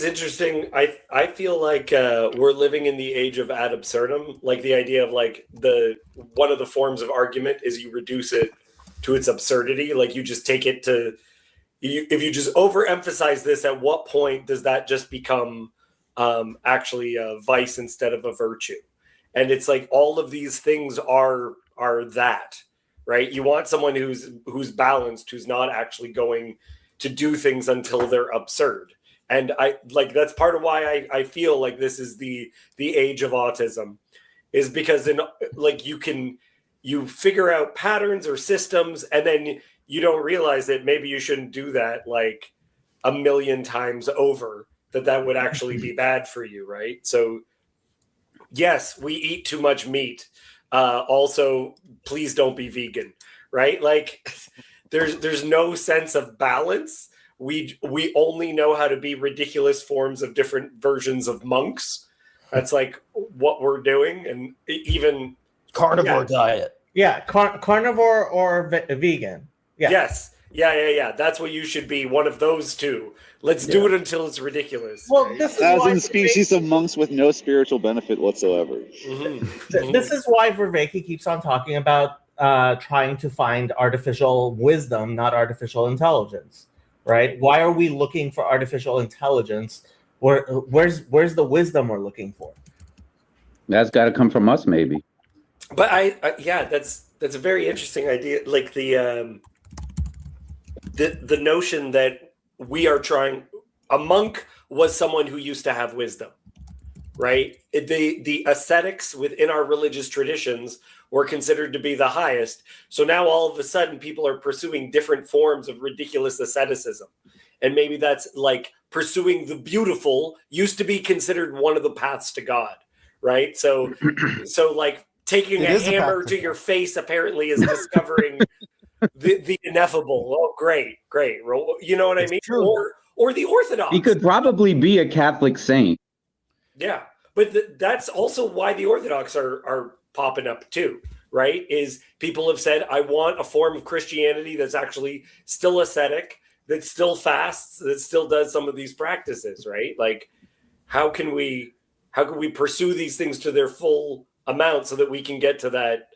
interesting. I feel like we're living in the age of ad absurdum. Like the idea of like the one of the forms of argument is you reduce it to its absurdity. Like you just take it to if you just overemphasize this, at what point does that just become actually a vice instead of a virtue? And it's like all of these things are that, right? You want someone who's balanced, who's not actually going to do things until they're absurd. And I like that's part of why I feel like this is the age of autism, is because in like you figure out patterns or systems, and then you don't realize that maybe you shouldn't do that like a million times over, that would actually be bad for you, right? So yes, we eat too much meat. Also, please don't be vegan, right? Like there's no sense of balance. We only know how to be ridiculous forms of different versions of monks. That's like what we're doing, and even carnivore diet. Yeah, carnivore or vegan. Yeah. Yes. Yeah. That's what you should be. One of those two. Let's do it until it's ridiculous. Well, this is as in species of monks with no spiritual benefit whatsoever. Mm-hmm. This is why Vervaeke keeps on talking about trying to find artificial wisdom, not artificial intelligence. Right? Why are we looking for artificial intelligence? Where's the wisdom we're looking for? That's got to come from us, maybe. But that's a very interesting idea. Like the notion that we are trying. A monk was someone who used to have wisdom, right? The ascetics within our religious traditions were considered to be the highest. So now all of a sudden people are pursuing different forms of ridiculous asceticism. And maybe that's like pursuing the beautiful used to be considered one of the paths to God, right? So like taking a hammer to your face apparently is discovering the ineffable. Oh, great. You know what I mean? Or the Orthodox. He could probably be a Catholic saint. Yeah, but that's also why the Orthodox are popping up too, right? Is people have said, I want a form of Christianity that's actually still ascetic, that still fasts, that still does some of these practices, right? Like, how can we pursue these things to their full amount so that we can get to that?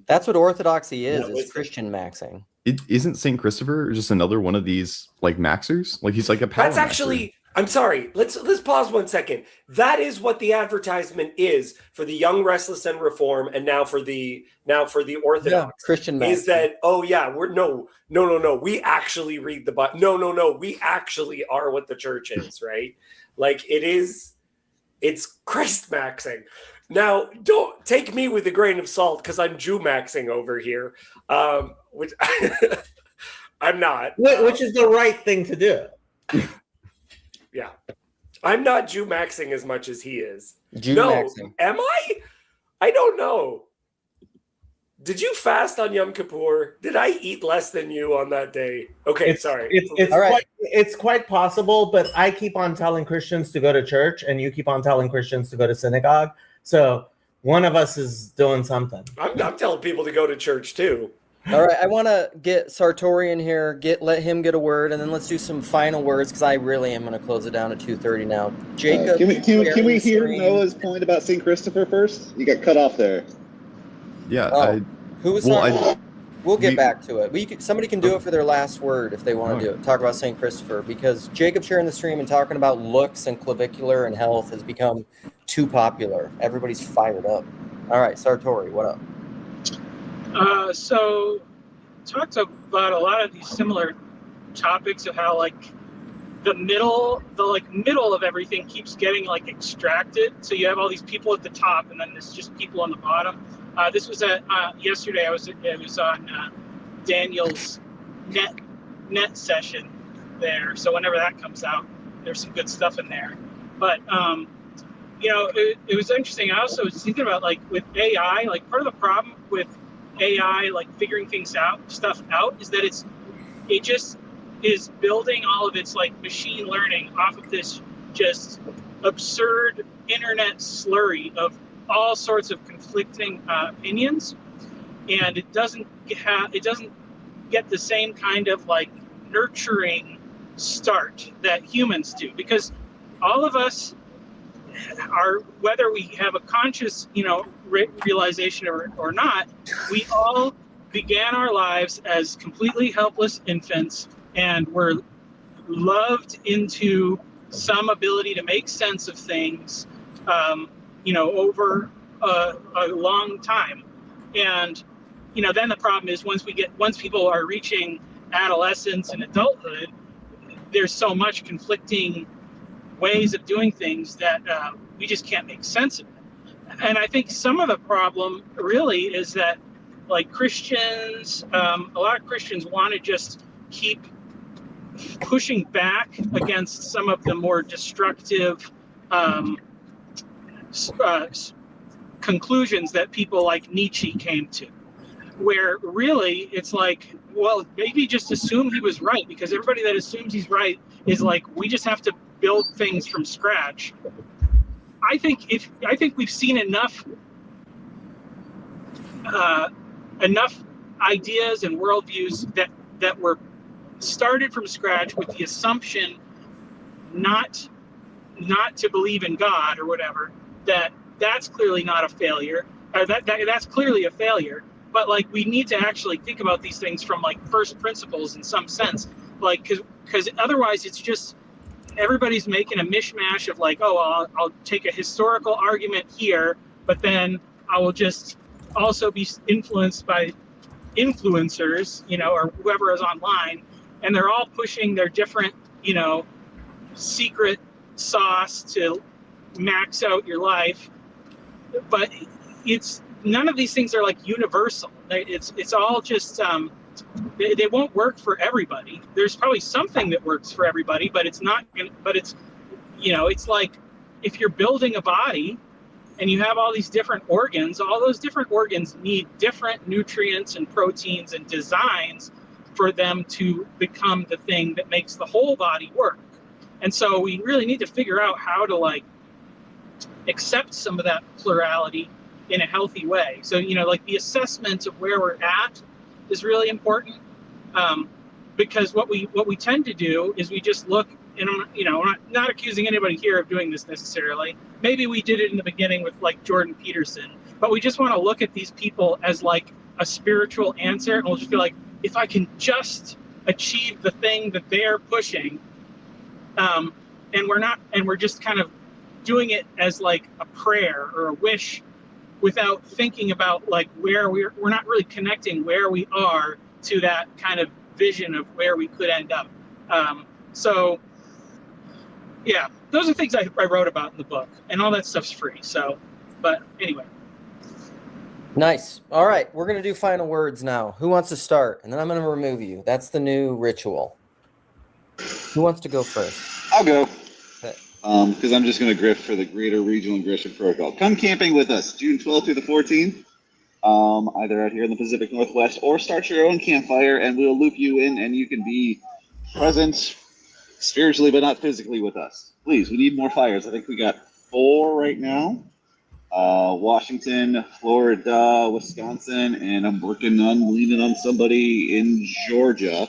That's what Orthodoxy is Christian maxing. It isn't St. Christopher just another one of these like maxers? Like he's like a power. That's actually. I'm sorry. Let's pause 1 second. That is what the advertisement is for the Young, Restless, and Reform, and now for the Orthodox. Christian maxing. Is that we're no. We actually read the Bible. No. We actually are what the church is, right? Like it's Christ maxing. Now, don't take me with a grain of salt because I'm Jew maxing over here, which I'm not. Which is the right thing to do. Yeah. I'm not Jew maxing as much as he is. Maxing. Am I? I don't know. Did you fast on Yom Kippur? Did I eat less than you on that day? Okay, sorry. It's quite possible, but I keep on telling Christians to go to church, and you keep on telling Christians to go to synagogue. So one of us is doing something. I'm telling people to go to church too. All right, I want to get Sartori in here, let him get a word, and then let's do some final words because I really am going to close it down at 2:30 now. Jacob, can we hear Noah's point about St. Christopher first? You got cut off there. Yeah. Who was We'll get back to it. Somebody can do it for their last word if they want to do it. Talk about St. Christopher, because Jacob sharing the stream and talking about looks and clavicular and health has become too popular. Everybody's fired up. All right, Sartori, what up? So talked about a lot of these similar topics of how like the middle of everything keeps getting like extracted. So you have all these people at the top, and then there's just people on the bottom. This was yesterday. It was on Daniel's net session there. So whenever that comes out, there's some good stuff in there. But it was interesting. I also was thinking about like with AI, like part of the problem with AI, like figuring stuff out, is that it just is building all of its like machine learning off of this just absurd internet slurry of all sorts of conflicting opinions, and it doesn't get the same kind of like nurturing start that humans do, because all of us are, whether we have a conscious, realization or not, we all began our lives as completely helpless infants and were loved into some ability to make sense of things, over a long time. And, then the problem is once people are reaching adolescence and adulthood, there's so much conflicting ways of doing things that we just can't make sense of it. And I think some of the problem really is that, like, Christians, a lot of Christians want to just keep pushing back against some of the more destructive conclusions that people like Nietzsche came to, where really it's like, well, maybe just assume he was right, because everybody that assumes he's right is like, we just have to build things from scratch. I think we've seen enough ideas and worldviews that were started from scratch with the assumption not to believe in God or whatever. That's clearly not a failure. That's clearly a failure. But like, we need to actually think about these things from like first principles in some sense, like, because otherwise it's just everybody's making a mishmash of like, oh, I'll take a historical argument here, but then I will just also be influenced by influencers, or whoever is online, and they're all pushing their different, secret sauce to max out your life. But it's none of these things are like universal. It's all just they won't work for everybody. There's probably something that works for everybody, but it's not. But it's it's like if you're building a body and you have all these different organs, all those different organs need different nutrients and proteins and designs for them to become the thing that makes the whole body work. And so we really need to figure out how to like accept some of that plurality in a healthy way. So, like the assessment of where we're at is really important, because what we tend to do is we just look, and I'm not accusing anybody here of doing this necessarily. Maybe we did it in the beginning with like Jordan Peterson, but we just want to look at these people as like a spiritual answer, and we'll just be like, if I can just achieve the thing that they're pushing, and we're just kind of doing it as like a prayer or a wish without thinking about like where we're not really connecting where we are to that kind of vision of where we could end up. So yeah, those are things I wrote about in the book, and all that stuff's free. So, but anyway. Nice. All right, we're going to do final words now. Who wants to start? And then I'm going to remove you. That's the new ritual. Who wants to go first? I'll go. Okay. Because I'm just going to grift for the Greater Regional Aggression Protocol. Come camping with us, June 12th through the 14th, either out here in the Pacific Northwest, or start your own campfire, and we'll loop you in, and you can be present spiritually but not physically with us. Please, we need more fires. I think we got 4 right now. Washington, Florida, Wisconsin, and I'm leaning on somebody in Georgia.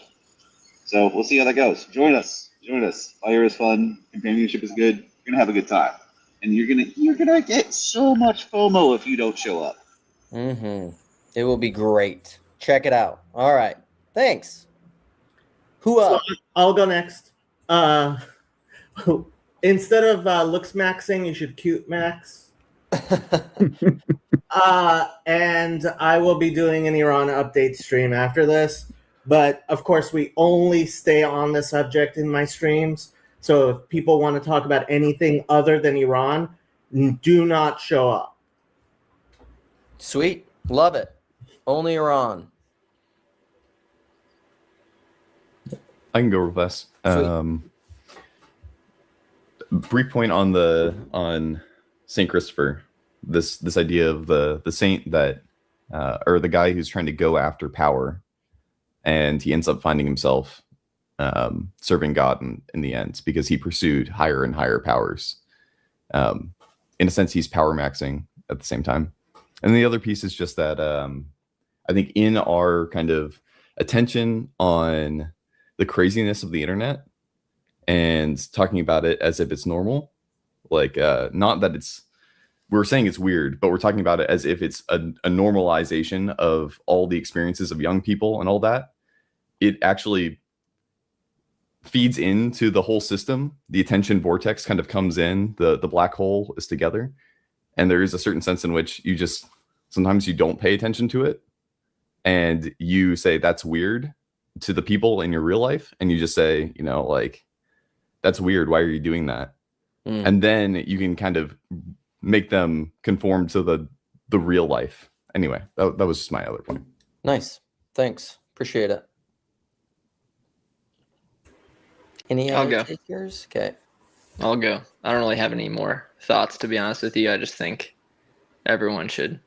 So we'll see how that goes. Join us. Fire is fun. Companionship is good. You're gonna have a good time, and you're gonna get so much FOMO if you don't show up. Mm-hmm. It will be great. Check it out. All right. Thanks. Who up? So I'll go next. Instead of looks maxing, you should cute max. And I will be doing an Iran update stream after this. But of course, we only stay on the subject in my streams. So if people want to talk about anything other than Iran, do not show up. Sweet. Love it. Only Iran. I can go real fast. Brief point on Saint Christopher. This idea of the saint that or the guy who's trying to go after power, and he ends up finding himself serving God in the end because he pursued higher and higher powers. In a sense, he's power maxing at the same time. And the other piece is just that I think in our kind of attention on the craziness of the internet, and talking about it as if it's normal. Like, not that we're saying it's weird, but we're talking about it as if it's a normalization of all the experiences of young people and all that. It actually feeds into the whole system. The attention vortex kind of comes in, the black hole is together. And there is a certain sense in which sometimes you don't pay attention to it. And you say, that's weird to the people in your real life. And you just say, like, that's weird. Why are you doing that? And then you can kind of make them conform to the real life. Anyway, that was just my other point. Nice. Thanks. Appreciate it. Any I'll other go. takers? Okay. I'll go. I don't really have any more thoughts, to be honest with you. I just think everyone should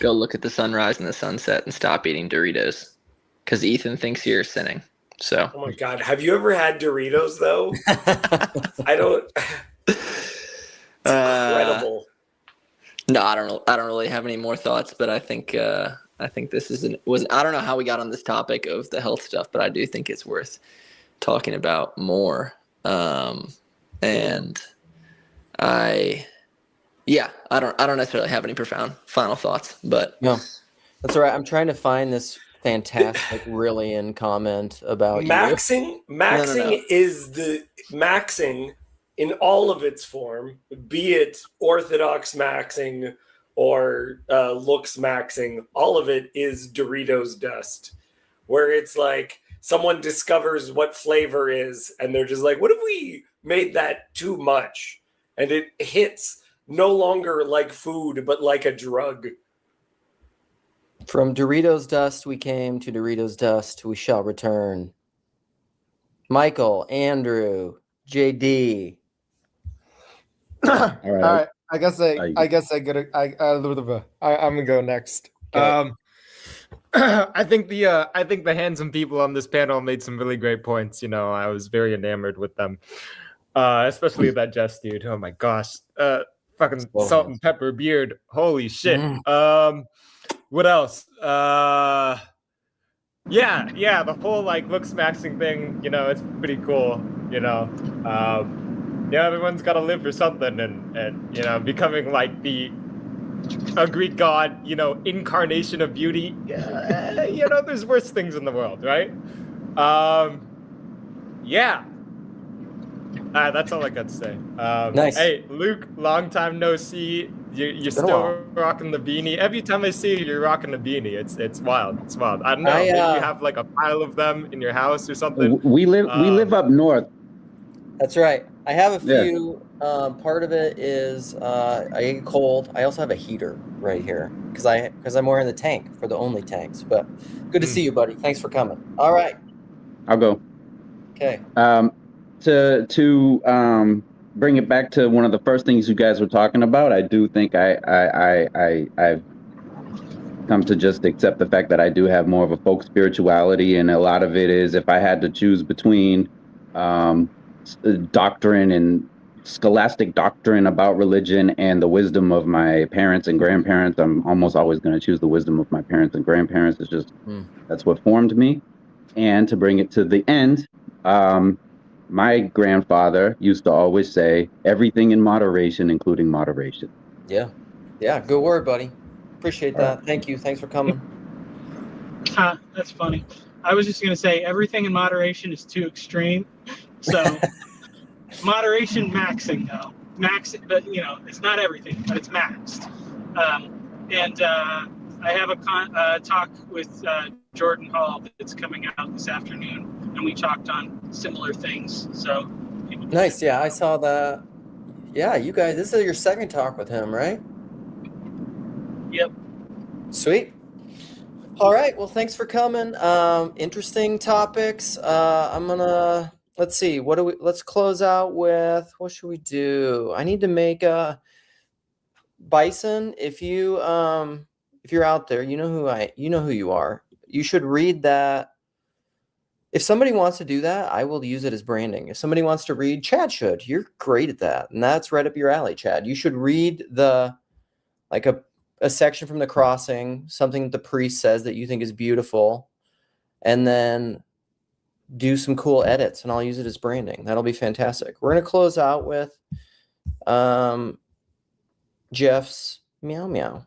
go look at the sunrise and the sunset and stop eating Doritos, because Ethan thinks you're sinning. So. Oh my God. Have you ever had Doritos though? I don't. It's incredible. No, I don't know. I don't really have any more thoughts, but I think this was I don't know how we got on this topic of the health stuff, but I do think it's worth talking about more. And I don't necessarily have any profound final thoughts, but no, that's all right. I'm trying to find this fantastic Rillian comment about maxing. No. Is the maxing in all of its form, be it orthodox maxing or looks maxing. All of it is Doritos dust, where it's like someone discovers what flavor is, and they're just like, "What if we made that too much?" And it hits no longer like food, but like a drug. From Doritos dust we came, to Doritos dust we shall return. Michael, Andrew, JD. All right. I guess I'm gonna go next. Okay. I think the handsome people on this panel made some really great points. I was very enamored with them, especially that Jess dude. Oh my gosh, fucking salt and pepper beard. Holy shit. What else? Yeah, the whole like looks maxing thing. It's pretty cool. Everyone's got to live for something, and becoming like a Greek god, incarnation of beauty. There's worse things in the world, right? That's all I got to say. Nice. Hey, Luke, long time no see. You're still rocking the beanie. Every time I see you, you're rocking the beanie. It's wild. It's wild. I don't know. Maybe you have like a pile of them in your house or something. We live up north. That's right. I have a few. Part of it is I get cold. I also have a heater right here because I'm wearing the tank for the only tanks. But good to see you, buddy. Thanks for coming. All right. I'll go. Okay. To bring it back to one of the first things you guys were talking about, I do think I've come to just accept the fact that I do have more of a folk spirituality, and a lot of it is if I had to choose between doctrine and scholastic doctrine about religion and the wisdom of my parents and grandparents, I'm almost always going to choose the wisdom of my parents and grandparents. It's just that's what formed me. And to bring it to the end, my grandfather used to always say, everything in moderation, including moderation. Yeah. Good word, buddy. Appreciate that. Thank you. Thanks for coming. That's funny. I was just going to say everything in moderation is too extreme. So moderation maxing though. But it's not everything, but it's maxed. And I have a talk with Jordan Hall that's coming out this afternoon, and we talked on similar things. So nice. Yeah, I saw that. Yeah, you guys, this is your second talk with him, right? Yep. Sweet. All right. Well, thanks for coming. Interesting topics. Let's see. Let's close out with, what should we do? I need to make a Bison. If you're out there, you know who you are. You should read that. If somebody wants to do that, I will use it as branding. If somebody wants to read, Chad should. You're great at that. And that's right up your alley, Chad. You should read a section from The Crossing, something that the priest says that you think is beautiful, and then do some cool edits, and I'll use it as branding. That'll be fantastic. We're gonna close out with Jeff's meow meow.